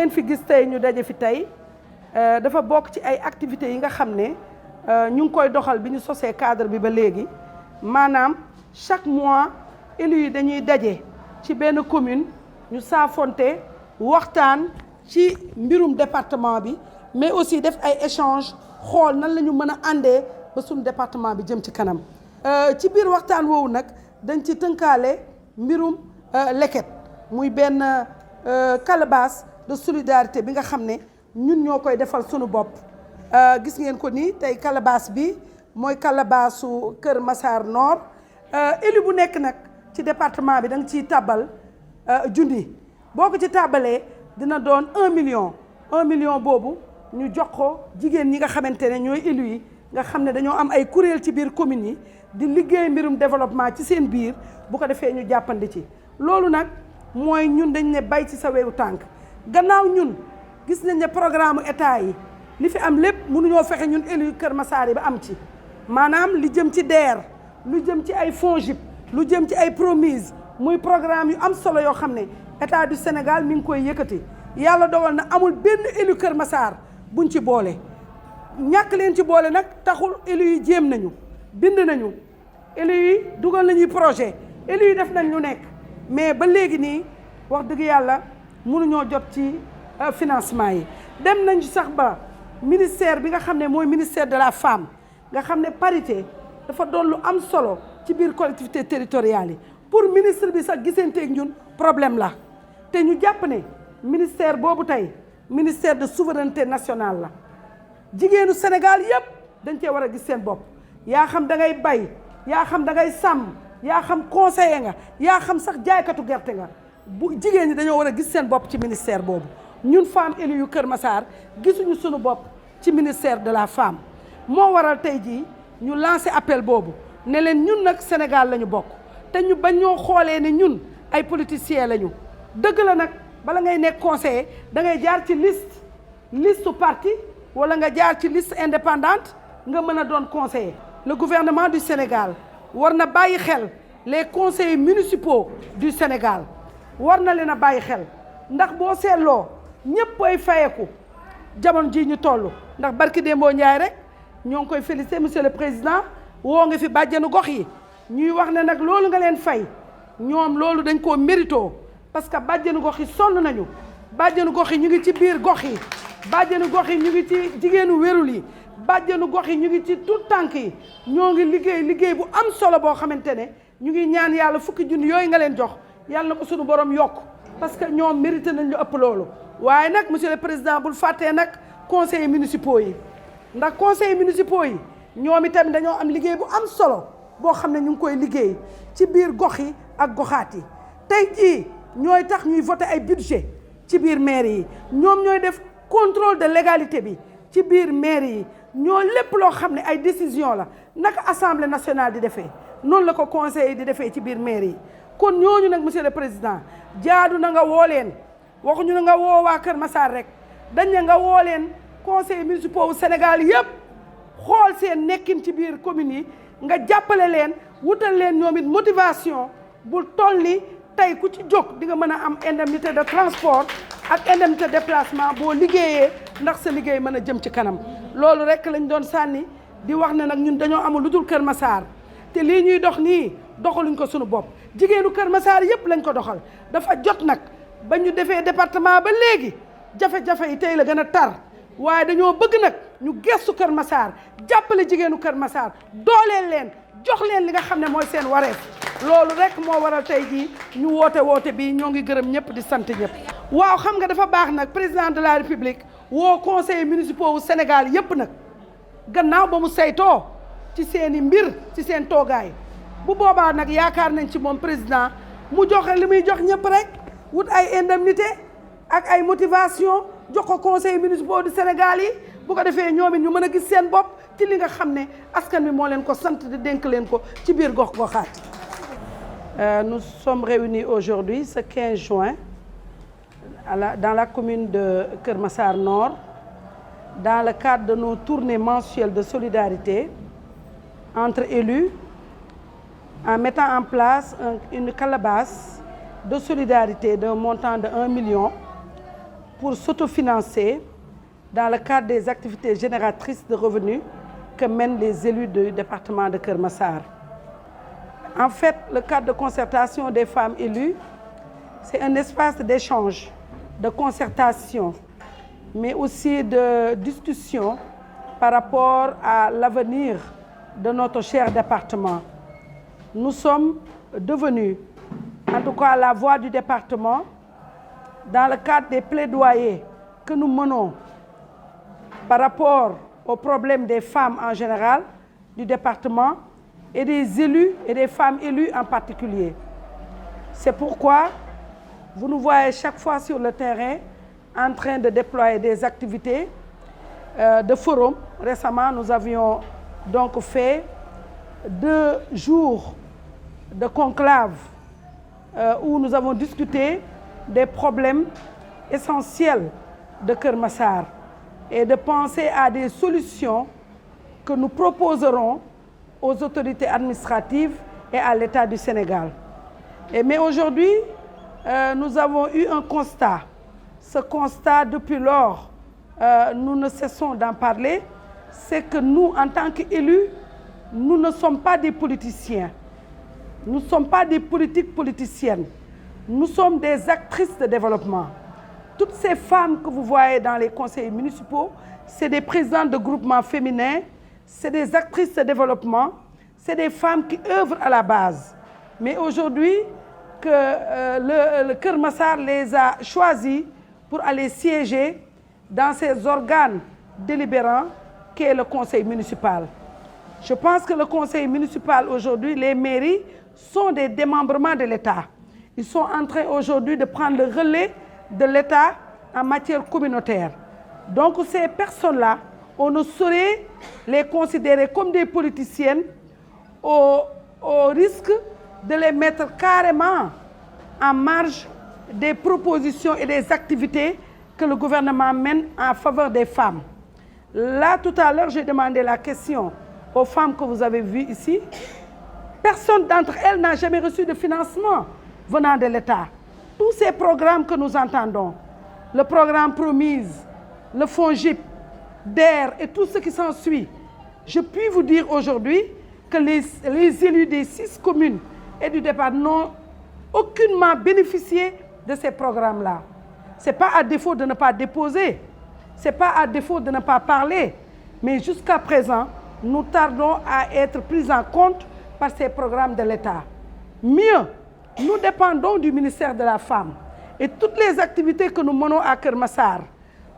ngeen fi gis tey ñu daje fi tey dafa bokk ci ay activités yi nga xam ne ñu ngi koy doxal bi ñu sosee cadre bi ba léegi maanaam chaque mois élus yi dañuy daje ci benn commune ñu saafonte waxtaan ci mbirum département bi mais aussi def ay échange xool nan la ñu mën a àndee ba suñu département bi jëm ci kanam ci biir waxtaan woowu nag dañ ci tënkaale mbirum leket muy benn calebasse de solidarité bi nga xam ne ñun ñoo koy defal suñu bopp gis ngeen ko ni tey calebasse bi mooy calebassu Kër Massar Nord élu bu nekk nag ci département bi da nga ciy tàbbal junni boo ko ci tàbbalee dina doon 1 million boobu ñu jox ko jigéen ñi nga xamante ne ñooy élu yi nga xam ne dañoo am ay kuréel ci biir communes yi di liggéey mbirum développement ci seen biir bu ko defee ñu jàppandi ci loolu nag mooy ñun dañ ne bay ci sa wewu tànk gannaaw ñun gis nañ ne programme état yi li fi am lépp mënuñoo fexe ñun élu Kër Massar yi ba am ci maanaam li jëm ci DER lu jëm ci ay FONGIP lu jëm ci ay promise muy programme yu am solo yoo xam ne état du Sénégal mi ngi koy yëkkati yàlla dogal na amul benn élu Kër Massar buñ ci boole ñàkk leen ci boole nag taxul élu yi jéem nañu bind nañu élu yi dugal nañuy projet élu yi def nañ lu nekk mais ba léegi nii wax dëgg yàlla mënuñoo jot ci financement yi dem nañ sax ba ministère bi nga xam ne mooy ministère de la femme nga xam ne parité dafa doon lu am solo ci biir collectivité territoriales yi pour ministre bi sax gisanteeg ñun problème la te ñu jàpp ne ministère boobu tey ministère de souveraineté nationale la jigéenu Sénégal yépp dañ cee war a gis seen bopp yaa xam da ngay bay yaa xam da ngay sàmm yaa xam conseiller nga yaa xam sax jaaykatu gerte nga bu jigéen ñi dañoo war a gis seen bopp ci ministère boobu ñun femmes élues yu Kër Massar gisuñu suñu bopp ci ministère de la femme moo waral tey jii ñu lancé appel boobu ne leen ñun nag Sénégal la ñu bokk te ñu bañ ñoo xoolee ne ñun ay politiciens lañu dëgg la nag bala ngay nekk conseiller da ngay jaar ci liste parti wala nga jaar ci liste indépendante nga mën a doon conseiller. Le gouvernement du Sénégal war na bàyyi xel les conseillers municipaux du Sénégal war na leen a bàyyi xel ndax boo seetloo ñëpp ay fayeku jamono ji ñu toll ndax barki Dembo Ndiaye rek ñoo ngi koy féliciter monsieur le président woo nga fi bàjjenu gox yi ñuy wax ne nag loolu nga leen fay ñoom loolu dañ koo mérito parce que bàjjenu gox yi sonn nañu bàjjenu gox yi ñu ngi ci biir gox yi bàjjenu gox yi ñu ngi ci jigéenu wérul yi bàjjenu gox yi ñu ngi ci tout tànk yi ñoo ngi liggéey bu am solo boo xamante ne ñu ngi ñaan yàlla fukki junni yooyu nga leen jox yàlla na ko suñu borom yokk parce que ñoom mérité nañ lu ëpp loolu waaye nag monsieur le président bul fàttee nag conseillers municipaux yi ndax conseillers municipaux yi ñoom itamit dañoo am liggéey bu am solo boo xam ne ñu ngi koy liggéey ci biir gox yi ak goxaat yi tey jii ñooy tax ñuy voter ay budget ci biir maire yi ñoom ñooy def contrôle de légalité bi ci biir maire yi ñoo lépp loo xam ne ay décision la naka assemblée nationale di defee noonu la ko conseil yi di defee ci biir maire yi kon ñooñu nag monsieur le président jaadu na nga woo leen waxuñu na nga woo waa Kër Massar rek dañ ne nga woo leen conseil municipal wu Sénégal yëpp xool seen nekkin ci biir communes yi nga jàppale leen wutal leen ñoom it motivation bu toll ni tey ku ci jóg di nga mën a am indemnité de transport ak indemnité de déplacement boo liggéeyee ndax sa liggéey mën a jëm ci kanam loolu rek lañ doon sànni di wax ne nag ñun dañoo amul lu dul Kër Massar te lii ñuy dox nii doxaluñ ko suñu bopp jigéenu Kër Massar yëpp lañ ko doxal dafa jot nag ba ñu defee département ba léegi jafe-jafe yi tey la gën a tar waaye dañoo bëgg nag ñu gestu Kër Massar jàppale jigéenu Kër Massar dooleel leen jox leen li nga xam ne mooy seen wareef loolu rek moo waral tey jii ñu woote bi ñoo ngi gërëm ñëpp di sant ñëpp. waaw xam nga dafa baax nag président de la république woo conseillers municipaux wu Sénégal yëpp nag gannaaw ba mu saytoo ci seen i mbir ci seen toogaay bu boobaa nag yaakaar nañ ci moom président mu joxe li muy jox ñëpp rek wut ay indemnité ak ay motivation jox ko conseillers municipaux du Sénégal yi bu ko defee ñoom it ñu mën a gis seen bopp ci li nga xam ne askan wi moo leen ko sant di dénk leen ko ci biir gox-goxaat. Nous sommes réunis aujourd'hui ce 15 juin dans la commune de Kër Massar Nord dans le cadre de nos tournées mensuelles de solidarité entre élus en mettant en place une calebasse de solidarité d'un montant de 1 million pour s'autofinancer dans le cadre des activités génératrices de revenus que mènent les élus du département de Keur Massar. En fait, le cadre de concertation des femmes élues, c'est un espace d'échange, de concertation, mais aussi de discussion par rapport à l'avenir de notre cher département. Nous sommes devenus, en tout cas la voix du département, dans le cadre des plaidoyers que nous menons par rapport aux problèmes des femmes en général du département et des élus et des femmes élues en particulier. C'est pourquoi vous nous voyez chaque fois sur le terrain en train de déployer des activités de forum. Récemment, nous avions donc fait 2 jours de conclave où nous avons discuté des problèmes essentiels de Keur Massar et de penser à des solutions que nous proposerons aux autorités administratives et à l'État du Sénégal. Mais aujourd'hui, nous avons eu un constat. Ce constat, depuis lors, nous ne cessons d'en parler, c'est que nous, en tant qu'élus, nous ne sommes pas des politiciens. Nous ne sommes pas des politiques politiciennes. Nous sommes des actrices de développement. Toutes ces femmes que vous voyez dans les conseils municipaux, c'est des présidentes de groupements féminins, c'est des actrices de développement, c'est des femmes qui œuvrent à la base. Mais aujourd'hui, que le Keur Massar les a choisis pour aller siéger dans ces organes délibérants qu'est le conseil municipal. Je pense que le conseil municipal aujourd'hui, les mairies sont des démembrements de l'État. Ils sont en train aujourd'hui de prendre le relais de l'État en matière communautaire. Donc ces personnes-là, on ne saurait les considérer comme des politiciennes au risque de les mettre carrément en marge des propositions et des activités que le gouvernement mène en faveur des femmes. Là, tout à l'heure, j'ai demandé la question aux femmes que vous avez vues ici. Personne d'entre elles n'a jamais reçu de financement venant de l'État. Tous ces programmes que nous entendons, le programme Promise, le FONGIP, DER et tout ce qui s'ensuit, je puis vous dire aujourd'hui que les élus des 6 communes et du département n'ont aucunement bénéficié de ces programmes-là. Ce n'est pas à défaut de ne pas déposer, ce n'est pas à défaut de ne pas parler, mais jusqu'à présent, nous tardons à être pris en compte par ces programmes de l'État. Mieux, nous dépendons du ministère de la Femme et toutes les activités que nous menons à Keur Massar,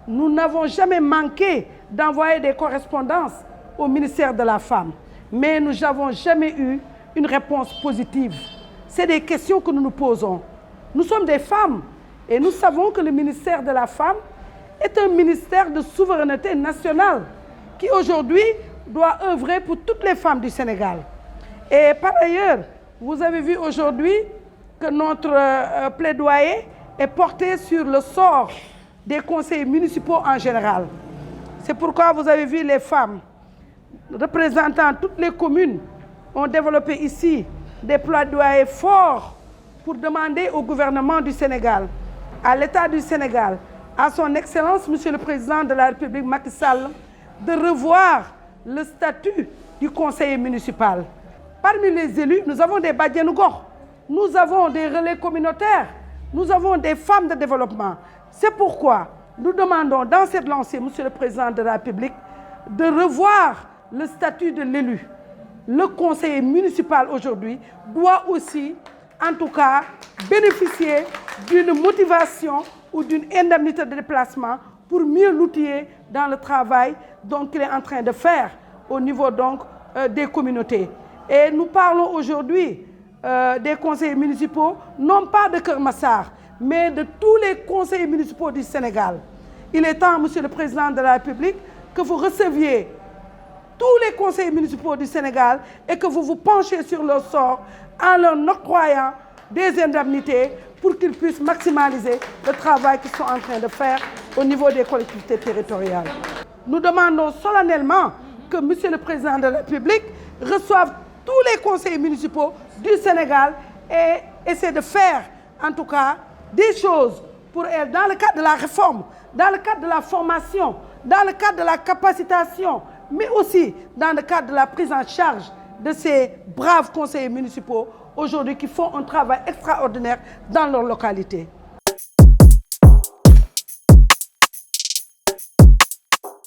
nous n'avons jamais manqué d'envoyer des correspondances au ministère de la Femme, mais nous n'avons jamais eu une réponse positive. C'est des questions que nous nous posons. Nous sommes des femmes et nous savons que le ministère de la Femme est un ministère de souveraineté nationale qui aujourd'hui doit œuvrer pour toutes les femmes du Sénégal. Et par ailleurs, vous avez vu aujourd'hui que notre plaidoyer est porté sur le sort des conseils municipaux en général. C'est pourquoi vous avez vu les femmes représentant toutes les communes ont développé ici des plaidoyers forts pour demander au gouvernement du Sénégal, à l'État du Sénégal, à son Excellence, Monsieur le Président de la République Macky Sall, de revoir le statut du conseiller municipal. Parmi les élus, nous avons des badianu gox, nous avons des relais communautaires, nous avons des femmes de développement. C'est pourquoi nous demandons dans cette lancée, Monsieur le Président de la République, de revoir le statut de l'élu. Le conseiller municipal aujourd'hui doit aussi, en tout cas, bénéficier d'une motivation ou d'une indemnité de déplacement pour mieux l'outiller dans le travail qu'il est en train de faire au niveau des communautés. Et nous parlons aujourd'hui des conseillers municipaux, non pas de Keur Massar, mais de tous les conseillers municipaux du Sénégal. Il est temps, Monsieur le Président de la République, que vous receviez tous les conseillers municipaux du Sénégal et que vous vous penchez sur leur sort en leur octroyant des indemnités pour qu'ils puissent maximaliser le travail qu'ils sont en train de faire au niveau des collectivités territoriales. Nous demandons solennellement que Monsieur le Président de la République reçoive tous les conseillers municipaux du Sénégal et essaie de faire, en tout cas, des choses pour elle dans le cadre de la réforme, dans le cadre de la formation, dans le cadre de la capacitation, mais aussi dans le cadre de la prise en charge de ces braves conseillers municipaux aujourd'hui qui font un travail extraordinaire dans leur localité.